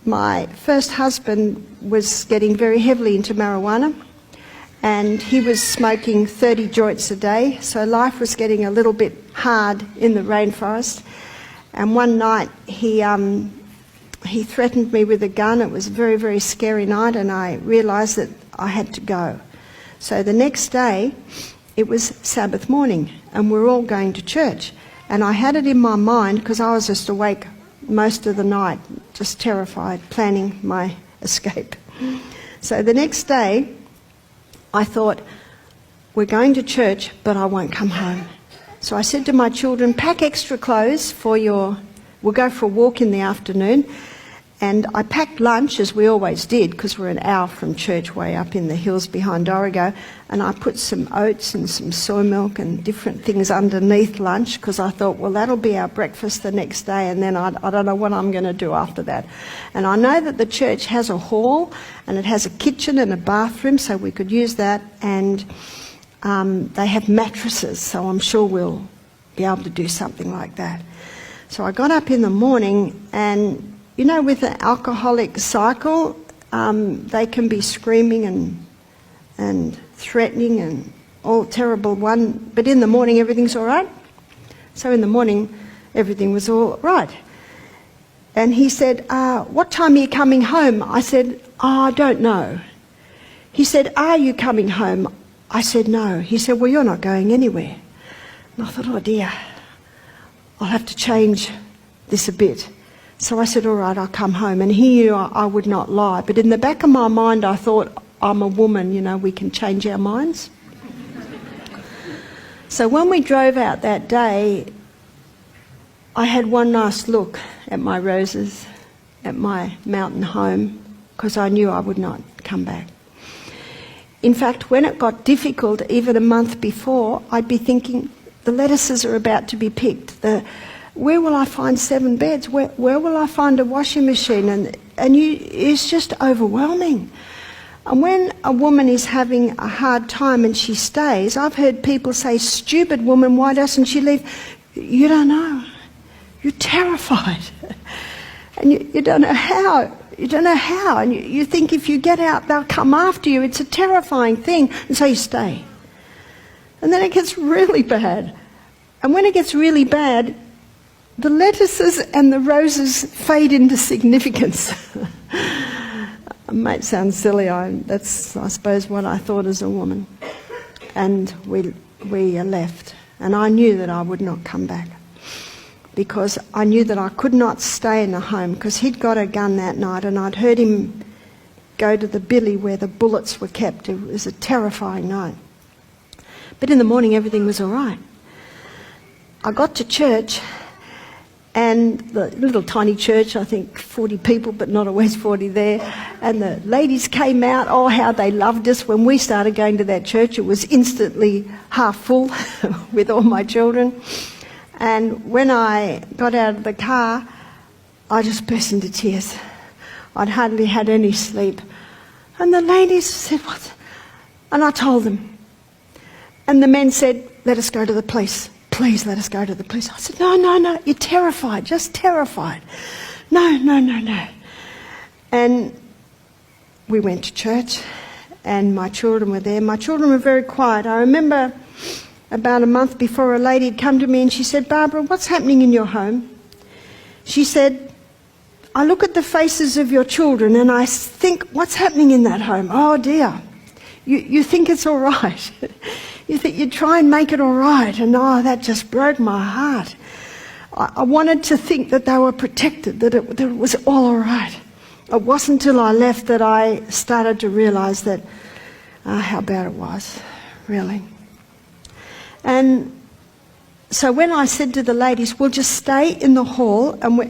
my first husband was getting very heavily into marijuana, and he was smoking 30 joints a day, so life was getting a little bit hard in the rainforest. And one night he threatened me with a gun. It was a very, very scary night, and I realised that I had to go. So the next day, it was Sabbath morning, and we're all going to church. And I had it in my mind, because I was just awake most of the night, just terrified, planning my escape. So the next day, I thought, we're going to church, but I won't come home. So I said to my children, pack extra clothes we'll go for a walk in the afternoon. And I packed lunch, as we always did, because we're an hour from church, way up in the hills behind Dorrigo. And I put some oats and some soy milk and different things underneath lunch, because I thought, well, that'll be our breakfast the next day, and then I don't know what I'm going to do after that. And I know that the church has a hall, and it has a kitchen and a bathroom, so we could use that. And they have mattresses, so I'm sure we'll be able to do something like that. So I got up in the morning, and you know, with an alcoholic cycle, they can be screaming and threatening and all terrible one. But in the morning, everything's all right. So in the morning, everything was all right. And he said, what time are you coming home? I said, I don't know. He said, are you coming home? I said, no. He said, well, you're not going anywhere. And I thought, oh dear, I'll have to change this a bit. So I said, all right, I'll come home. And he knew I would not lie. But in the back of my mind, I thought, I'm a woman, you know, we can change our minds. So when we drove out that day, I had one last look at my roses, at my mountain home, because I knew I would not come back. In fact, when it got difficult, even a month before, I'd be thinking, the lettuces are about to be picked. Where will I find 7 beds? Where will I find a washing machine? And it's just overwhelming. And when a woman is having a hard time and she stays, I've heard people say, stupid woman, why doesn't she leave? You don't know. You're terrified. And you don't know how. You don't know how. And you think if you get out, they'll come after you. It's a terrifying thing. And so you stay. And then it gets really bad. And when it gets really bad, the lettuces and the roses fade into significance. It might sound silly. That's, I suppose, what I thought as a woman. And we left. And I knew that I would not come back, because I knew that I could not stay in the home, because he'd got a gun that night, and I'd heard him go to the billy where the bullets were kept. It was a terrifying night. But in the morning, everything was all right. I got to church, and the little tiny church, I think 40 people, but not always 40 there. And the ladies came out. Oh, how they loved us. When we started going to that church, it was instantly half full with all my children. And when I got out of the car, I just burst into tears. I'd hardly had any sleep. And the ladies said, what? And I told them. And the men said, let us go to the police. Please let us go to the police. I said, no, you're terrified, just terrified. No. And we went to church, and my children were there. My children were very quiet. I remember about a month before, a lady had come to me and she said, Barbara, what's happening in your home? She said, I look at the faces of your children and I think, what's happening in that home? Oh dear, you think it's all right. You think you try and make it all right, and that just broke my heart. I wanted to think that they were protected, that it was all right. It wasn't until I left that I started to realise that how bad it was, really. And so when I said to the ladies, we'll just stay in the hall, and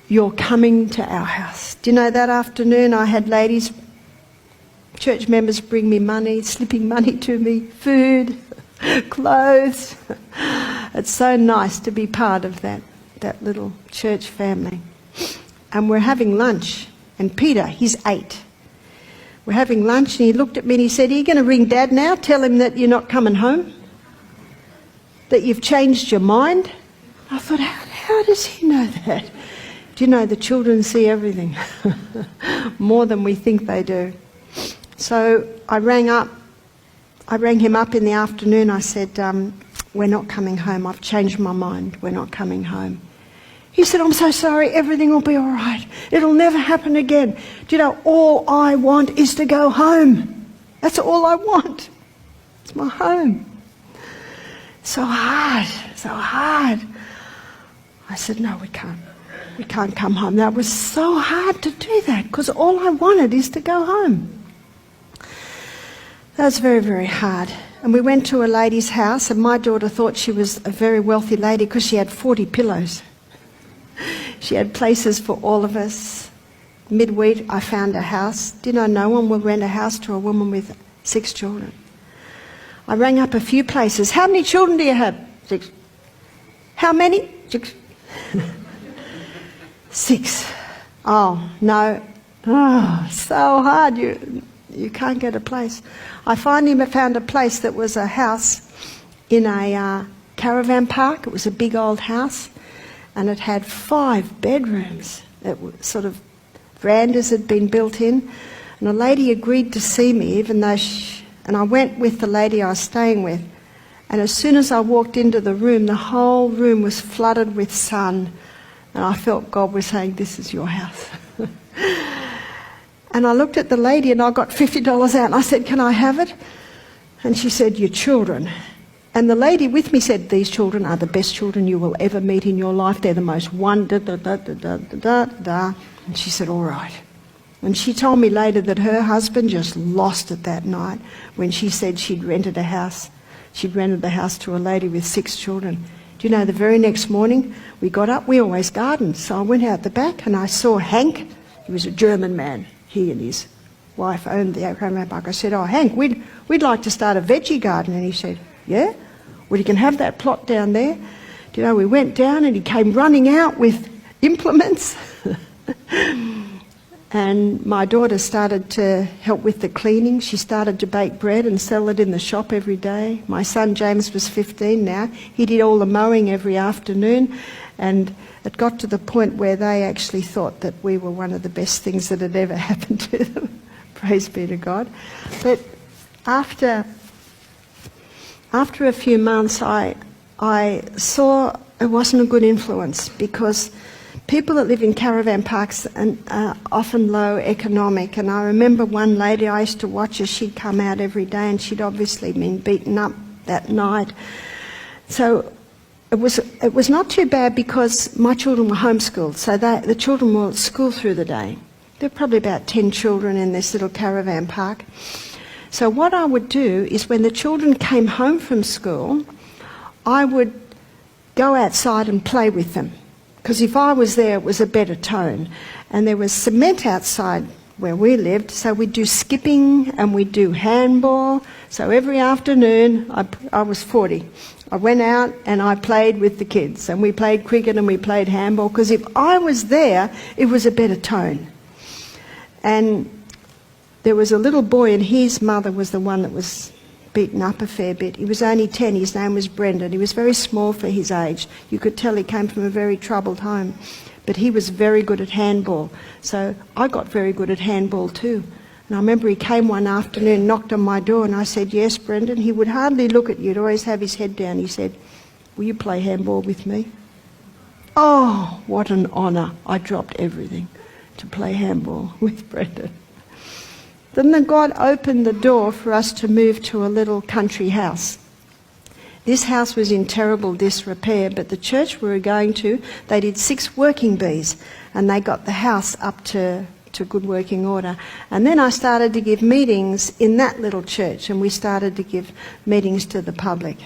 you're coming to our house. Do you know, that afternoon I had ladies, church members, bring me money, slipping money to me, food, clothes. It's so nice to be part of that little church family. And we're having lunch, and Peter, he's 8. We're having lunch, and he looked at me and he said, are you going to ring Dad now? Tell him that you're not coming home? That you've changed your mind? I thought, how does he know that? Do you know the children see everything? More than we think they do. So I rang him up in the afternoon. I said, we're not coming home. I've changed my mind. We're not coming home. He said, I'm so sorry. Everything will be all right. It'll never happen again. Do you know, all I want is to go home. That's all I want. It's my home. So hard, so hard. I said, no, we can't. We can't come home. That was so hard to do that because all I wanted is to go home. That was very, very hard. And we went to a lady's house, and my daughter thought she was a very wealthy lady because she had 40 pillows. She had places for all of us. Midweek, I found a house. Do you know, no one will rent a house to a woman with 6 children. I rang up a few places. How many children do you have? 6. How many? 6. 6. Oh, no. Oh, so hard. You can't get a place. I finally found a place that was a house in a caravan park. It was a big old house, and it had 5 bedrooms. It was sort of verandas had been built in, and a lady agreed to see me, even though and I went with the lady I was staying with. And as soon as I walked into the room, the whole room was flooded with sun, and I felt God was saying, "This is your house." And I looked at the lady and I got $50 out and I said, "Can I have it?" And she said, "Your children." And the lady with me said, "These children are the best children you will ever meet in your life. They're the most And she said, "All right." And she told me later that her husband just lost it that night when she said she'd rented a house. She'd rented the house to a lady with 6 children. Do you know, the very next morning we got up, we always gardened. So I went out the back and I saw Hank. He was a German man. He and his wife owned the caravan park. I said, "Oh, Hank, we'd like to start a veggie garden." And he said, "Yeah? Well, you can have that plot down there." Do you know, we went down and he came running out with implements. And my daughter started to help with the cleaning. She started to bake bread and sell it in the shop every day. My son James was 15 now. He did all the mowing every afternoon, and it got to the point where they actually thought that we were one of the best things that had ever happened to them. Praise be to God. But after a few months, I saw it wasn't a good influence, because people that live in caravan parks are often low economic. And I remember one lady I used to watch her, she'd come out every day and she'd obviously been beaten up that night. So it was not too bad because my children were homeschooled, so the children were at school through the day. There were probably about 10 children in this little caravan park. So what I would do is when the children came home from school, I would go outside and play with them. Because if I was there, it was a better tone. And there was cement outside where we lived, so we'd do skipping and we'd do handball. So every afternoon, I was 40. I went out and I played with the kids, and we played cricket and we played handball, because if I was there, it was a better tone. And there was a little boy, and his mother was the one that was beaten up a fair bit. He was only 10, his name was Brendan. He was very small for his age. You could tell he came from a very troubled home. But he was very good at handball. So I got very good at handball too. And I remember he came one afternoon, knocked on my door, and I said, "Yes, Brendan." He would hardly look at you. He'd always have his head down. He said, "Will you play handball with me?" Oh, what an honour. I dropped everything to play handball with Brendan. Then God opened the door for us to move to a little country house. This house was in terrible disrepair, but the church we were going to, they did 6 working bees, and they got the house up to good working order. And then I started to give meetings in that little church, and we started to give meetings to the public.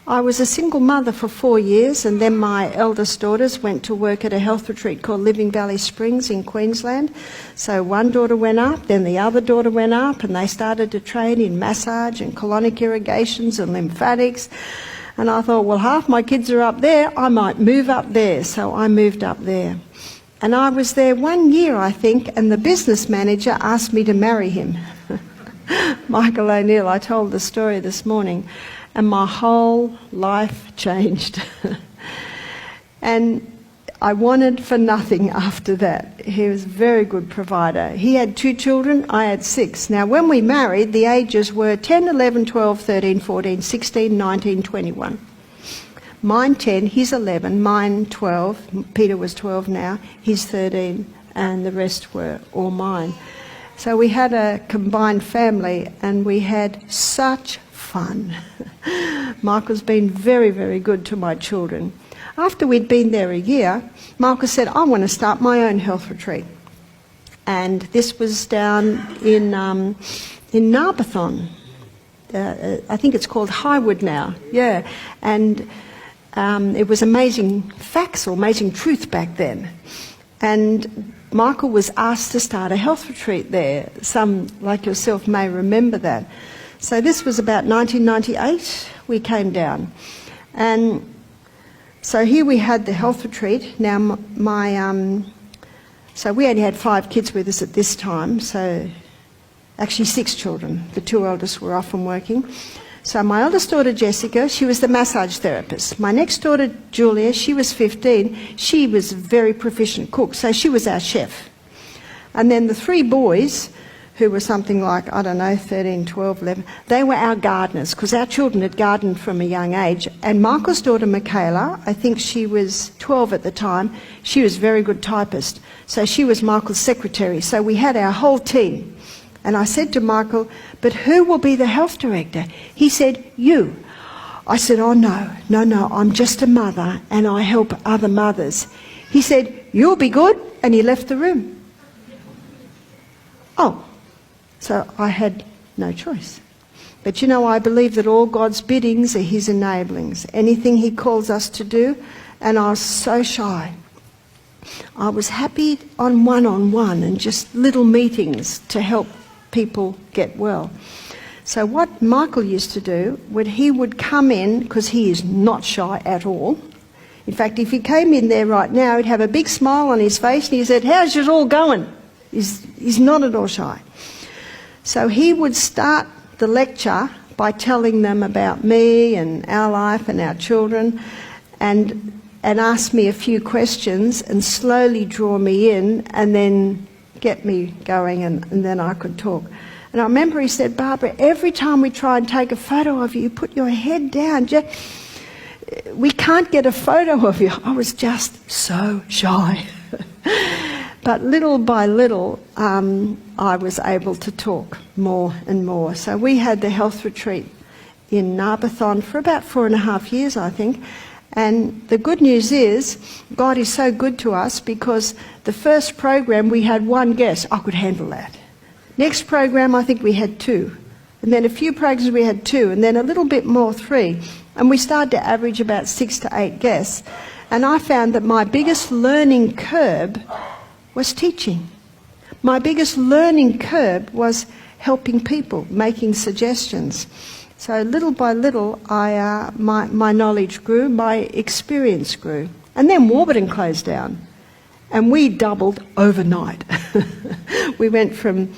I was a single mother for 4 years, and then my eldest daughters went to work at a health retreat called Living Valley Springs in Queensland. So one daughter went up, then the other daughter went up, and they started to train in massage and colonic irrigations and lymphatics. And I thought, well, half my kids are up there, I might move up there. So I moved up there. And I was there 1 year, I think, and the business manager asked me to marry him. Michael Oneal, I told the story this morning. And my whole life changed. And I wanted for nothing after that. He was a very good provider. He had 2 children, I had 6. Now, when we married, the ages were 10, 11, 12, 13, 14, 16, 19, 21. Mine 10, he's 11, mine 12. Peter was 12 now, he's 13, and the rest were all mine. So we had a combined family, and we had such fun. Michael's been very, very good to my children. After we'd been there a year, Michael said, I want to start my own health retreat. And this was down in Narberthon. I think it's called Highwood now. Yeah. And it was Amazing Facts or Amazing Truth back then. And Michael was asked to start a health retreat there. Some, like yourself, may remember that. So this was about 1998 we came down. And so here we had the health retreat. Now so we only had 5 kids with us at this time, so actually 6 children. The 2 eldest were off and working. So my eldest daughter Jessica, she was the massage therapist. My next daughter Julia, she was 15. She was a very proficient cook, so she was our chef. And then the 3 boys, who were something like, 13, 12, 11, they were our gardeners, because our children had gardened from a young age. And Michael's daughter Michaela, I think she was 12 at the time, she was a very good typist. So she was Michael's secretary. So we had our whole team. And I said to Michael, but who will be the health director? He said, you. I said, oh no, I'm just a mother and I help other mothers. He said, you'll be good, and he left the room. Oh. So I had no choice. But you know, I believe that all God's biddings are his enablings. Anything he calls us to do, and I was so shy. I was happy on one-on-one and just little meetings to help people get well. So what Michael used to do, he would come in, because he is not shy at all. In fact, if he came in there right now, he'd have a big smile on his face and he said, how's it all going? He's not at all shy. So he would start the lecture by telling them about me and our life and our children, and ask me a few questions and slowly draw me in and then get me going, and then I could talk. And I remember he said, Barbara, every time we try and take a photo of you, you put your head down. We can't get a photo of you. I was just so shy. But little by little, I was able to talk more and more. So we had the health retreat in Narberthon for about 4.5 years, I think. And the good news is, God is so good to us, because the first program we had 1 guest. I could handle that. Next program, I think we had 2. And then a few programs we had 2, and then a little bit more, 3. And we started to average about 6 to 8 guests. And I found that my biggest learning curve was teaching. My biggest learning curve was helping people, making suggestions. So little by little, my knowledge grew, my experience grew. And then Warburton closed down, and we doubled overnight. We went from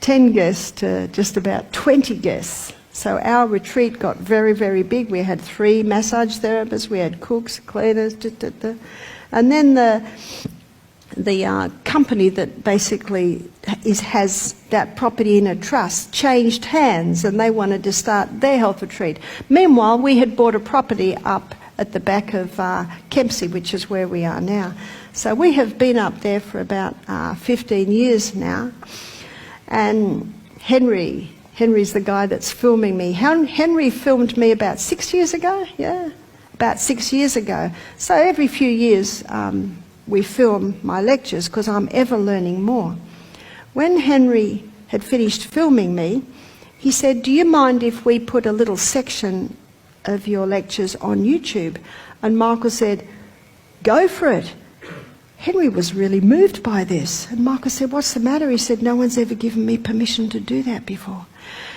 10 guests to just about 20 guests. So our retreat got very, very big. We had 3 massage therapists, we had cooks, cleaners, and then the company that basically has that property in a trust changed hands, and they wanted to start their health retreat. Meanwhile, we had bought a property up at the back of Kempsey, which is where we are now. So we have been up there for about 15 years now. And Henry's the guy that's filming me. Henry filmed me about 6 years ago, about 6 years ago. So every few years we film my lectures, because I'm ever learning more. When Henry had finished filming me, he said, do you mind if we put a little section of your lectures on YouTube? And Michael said, go for it. Henry was really moved by this. And Michael said, what's the matter? He said, no one's ever given me permission to do that before.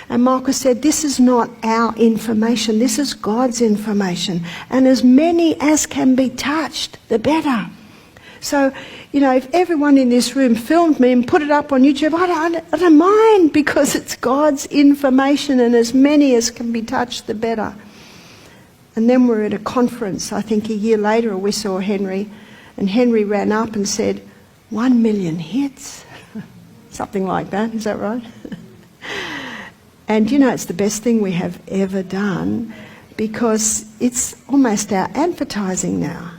And Michael said, this is not our information, this is God's information. And as many as can be touched, the better. So, you know, if everyone in this room filmed me and put it up on YouTube, I don't mind, because it's God's information, and as many as can be touched, the better. And then we're at a conference, I think a year later, we saw Henry, And Henry ran up and said, 1 million hits? Something like that, is that right? And you know, it's the best thing we have ever done, because it's almost our advertising now.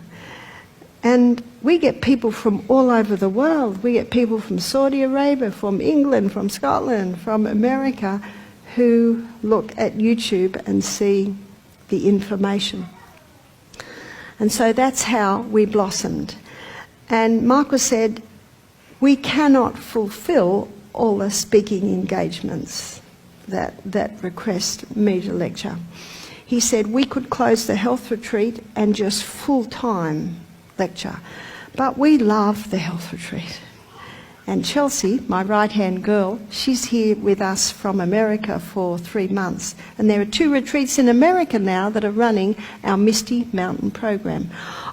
And we get people from all over the world. We get people from Saudi Arabia, from England, from Scotland, from America, who look at YouTube and see the information. And so that's how we blossomed. And Michael said, we cannot fulfill all the speaking engagements that request me to lecture. He said we could close the health retreat and just full-time lecture. But we love the health retreat. And Chelsea, my right-hand girl, she's here with us from America for 3 months. And there are 2 retreats in America now that are running our Misty Mountain program.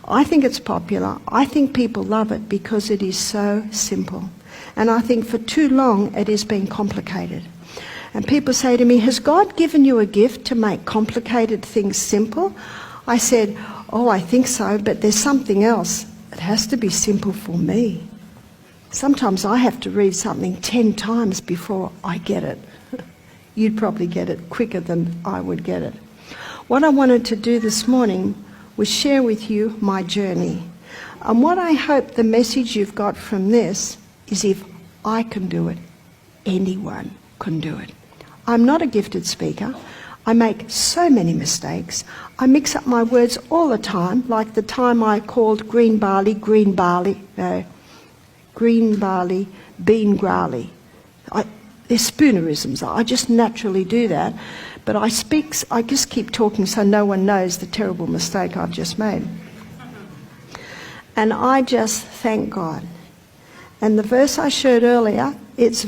I think it's popular. I think people love it because it is so simple. And I think for too long it has been complicated. And people say to me, has God given you a gift to make complicated things simple? I said, oh, I think so, but there's something else. It has to be simple for me. Sometimes I have to read something 10 times before I get it. You'd probably get it quicker than I would get it. What I wanted to do this morning was share with you my journey. And what I hope the message you've got from this is, if I can do it, anyone can do it. I'm not a gifted speaker. I make so many mistakes. I mix up my words all the time, like the time I called green barley, bean growly. They're spoonerisms. I just naturally do that. But I just keep talking so no one knows the terrible mistake I've just made. And I just thank God. And the verse I showed earlier, it's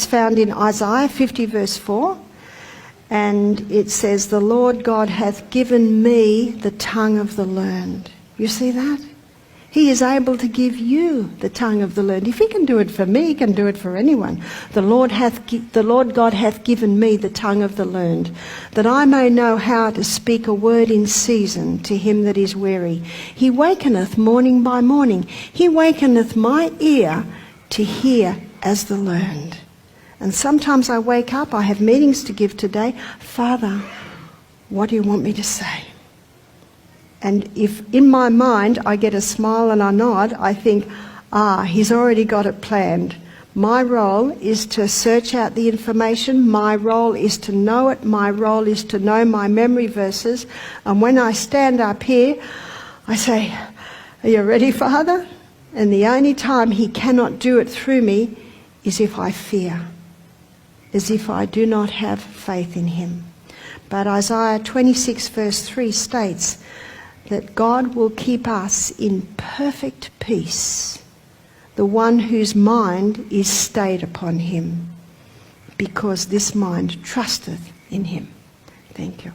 found in Isaiah 50 verse 4. And it says, the Lord God hath given me the tongue of the learned. You see that? He is able to give you the tongue of the learned. If he can do it for me, he can do it for anyone. The Lord God hath given me the tongue of the learned, that I may know how to speak a word in season to him that is weary. He wakeneth morning by morning. He wakeneth my ear to hear as the learned. And sometimes I wake up, I have meetings to give today. Father, what do you want me to say? And if in my mind I get a smile and a nod, I think, he's already got it planned. My role is to search out the information. My role is to know it. My role is to know my memory verses. And when I stand up here, I say, are you ready, Father? And the only time he cannot do it through me is if I fear, as if I do not have faith in him. But Isaiah 26 verse 3 states that God will keep us in perfect peace, the one whose mind is stayed upon him, because this mind trusteth in him. Thank you.